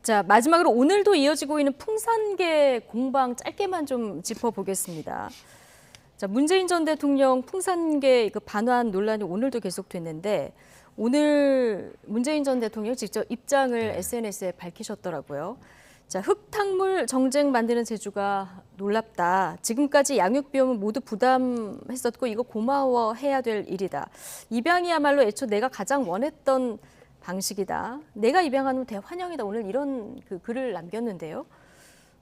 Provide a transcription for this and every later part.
자, 마지막으로 오늘도 이어지고 있는 풍산계 공방 짧게만 좀 짚어보겠습니다. 자, 문재인 전 대통령 풍산계 그 반환 논란이 오늘도 계속됐는데 오늘 문재인 전 대통령이 직접 입장을 SNS에 밝히셨더라고요. 자, 흙탕물 정쟁 만드는 제주가 놀랍다. 지금까지 양육 비용은 모두 부담했었고 이거 고마워해야 될 일이다. 입양이야말로 애초 내가 가장 원했던 방식이다. 내가 입양하면 대환영이다. 오늘 이런 그 글을 남겼는데요.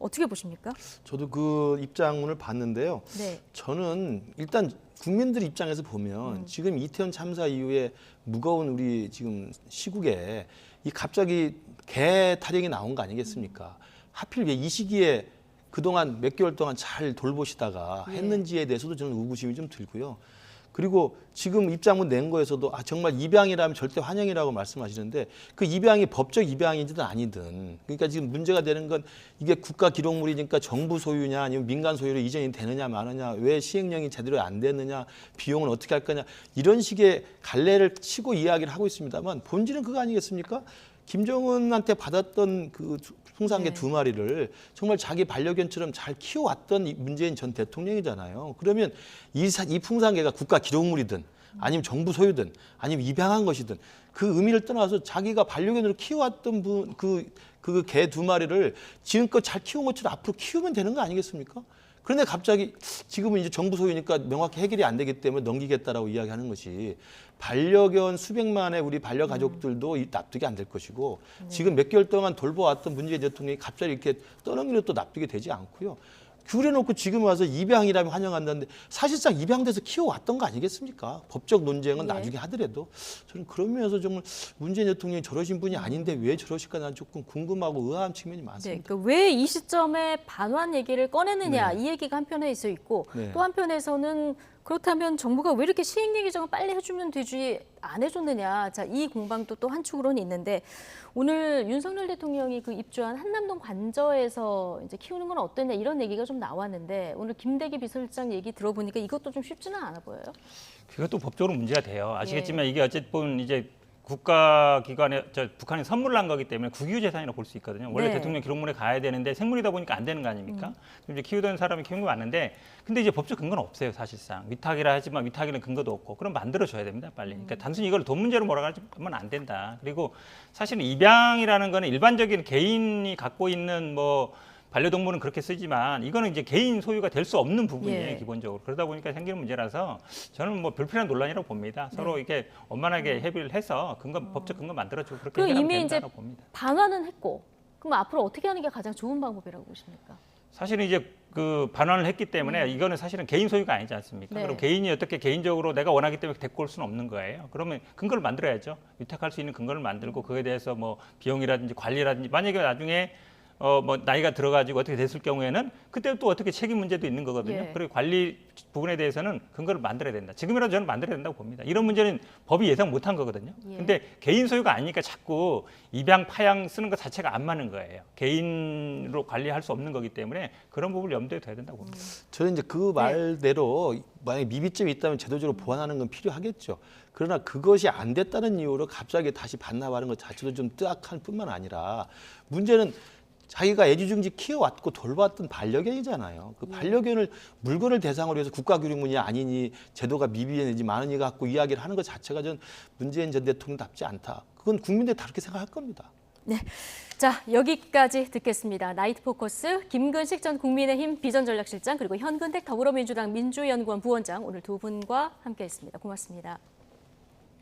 어떻게 보십니까? 저도 그 입장문을 봤는데요. 네. 저는 일단 국민들 입장에서 보면 지금 이태원 참사 이후에 무거운 우리 지금 시국에 이 갑자기 개 타령이 나온 거 아니겠습니까? 하필 왜 이 시기에 그동안 몇 개월 동안 잘 돌보시다가 했는지에 대해서도 저는 의구심이 좀 들고요. 그리고 지금 입장문 낸 거에서도 정말 입양이라면 절대 환영이라고 말씀하시는데 그 입양이 법적 입양인지든 아니든 그러니까 지금 문제가 되는 건 이게 국가 기록물이니까 정부 소유냐 아니면 민간 소유로 이전이 되느냐 마느냐 왜 시행령이 제대로 안 됐느냐 비용은 어떻게 할 거냐 이런 식의 갈래를 치고 이야기를 하고 있습니다만 본질은 그거 아니겠습니까? 김정은한테 받았던 그 풍산개 두 마리를 정말 자기 반려견처럼 잘 키워왔던 문재인 전 대통령이잖아요. 그러면 이 풍산개가 국가 기록물이든 아니면 정부 소유든 아니면 입양한 것이든 그 의미를 떠나서 자기가 반려견으로 키워왔던 그 개 두 마리를 지금껏 잘 키운 것처럼 앞으로 키우면 되는 거 아니겠습니까? 그런데 갑자기 지금은 이제 정부 소유니까 명확히 해결이 안 되기 때문에 넘기겠다라고 이야기하는 것이 반려견 수백만의 우리 반려가족들도 납득이 안 될 것이고 지금 몇 개월 동안 돌보았던 문재인 대통령이 갑자기 이렇게 떠넘기는 또 납득이 되지 않고요. 그래놓고 지금 와서 입양이라면 환영한다는데 사실상 입양돼서 키워왔던 거 아니겠습니까? 법적 논쟁은 나중에 하더라도 저는 그런 면에서 정말 문재인 대통령이 저러신 분이 아닌데 왜 저러실까 난 조금 궁금하고 의아한 측면이 많습니다. 네, 그러니까 왜 이 시점에 반환 얘기를 꺼내느냐 이 얘기가 한편에 있어 있고 또 한편에서는 그렇다면 정부가 왜 이렇게 시행령 개정을 빨리 해주면 되지 안 해줬느냐. 자, 이 공방도 또 한 축으로는 있는데 오늘 윤석열 대통령이 그 입주한 한남동 관저에서 이제 키우는 건 어떠냐 이런 얘기가 좀 나왔는데 오늘 김대기 비서실장 얘기 들어보니까 이것도 좀 쉽지는 않아 보여요. 그것도 법적으로 문제가 돼요. 아시겠지만 이게 어쨌든 이제 국가기관에 북한이 선물을 한 거기 때문에 국유재산이라고 볼 수 있거든요. 원래 대통령 기록물에 가야 되는데 생물이다 보니까 안 되는 거 아닙니까? 이제 키우던 사람이 키우는 게 맞는데 근데 이제 법적 근거는 없어요. 사실상 위탁이라 하지만 위탁에는 근거도 없고 그럼 만들어줘야 됩니다. 빨리. 그러니까 단순히 이걸 돈 문제로 몰아가면 안 된다. 그리고 사실은 입양이라는 거는 일반적인 개인이 갖고 있는 뭐 반려동물은 그렇게 쓰지만 이거는 이제 개인 소유가 될 수 없는 부분이에요, 기본적으로. 그러다 보니까 생기는 문제라서 저는 뭐 불필요한 논란이라고 봅니다. 서로 이렇게 원만하게 협의를 해서 법적 근거 만들어주고 그렇게 해결하면 된다고 봅니다. 반환은 했고 그럼 앞으로 어떻게 하는 게 가장 좋은 방법이라고 보십니까? 사실은 이제 그 반환을 했기 때문에 이거는 사실은 개인 소유가 아니지 않습니까? 그럼 개인이 어떻게 개인적으로 내가 원하기 때문에 데리고 올 수는 없는 거예요. 그러면 근거를 만들어야죠. 위탁할 수 있는 근거를 만들고 그거에 대해서 뭐 비용이라든지 관리라든지 만약에 나중에 뭐 나이가 들어가지고 어떻게 됐을 경우에는 그때 또 어떻게 책임 문제도 있는 거거든요. 그리고 관리 부분에 대해서는 근거를 만들어야 된다. 지금이라도 저는 만들어야 된다고 봅니다. 이런 문제는 법이 예상 못한 거거든요. 근데 개인 소유가 아니니까 자꾸 입양, 파양 쓰는 것 자체가 안 맞는 거예요. 개인으로 관리할 수 없는 거기 때문에 그런 부분을 염두에 둬야 된다고 봅니다. 저는 이제 그 말대로 만약에 미비점이 있다면 제도적으로 보완하는 건 필요하겠죠. 그러나 그것이 안 됐다는 이유로 갑자기 다시 반납하는 것 자체도 좀 뜨악할 뿐만 아니라 문제는 자기가 애지중지 키워왔고 돌봤던 반려견이잖아요. 그 반려견을 물건을 대상으로 해서 국가기록물이 아니니 제도가 미비했는지 많으니 갖고 이야기를 하는 것 자체가 전 문재인 전 대통령답지 않다. 그건 국민들이 다르게 생각할 겁니다. 네, 자 여기까지 듣겠습니다. 나이트 포커스 김근식 전 국민의힘 비전전략실장 그리고 현근택 더불어민주당 민주연구원 부원장 오늘 두 분과 함께했습니다. 고맙습니다.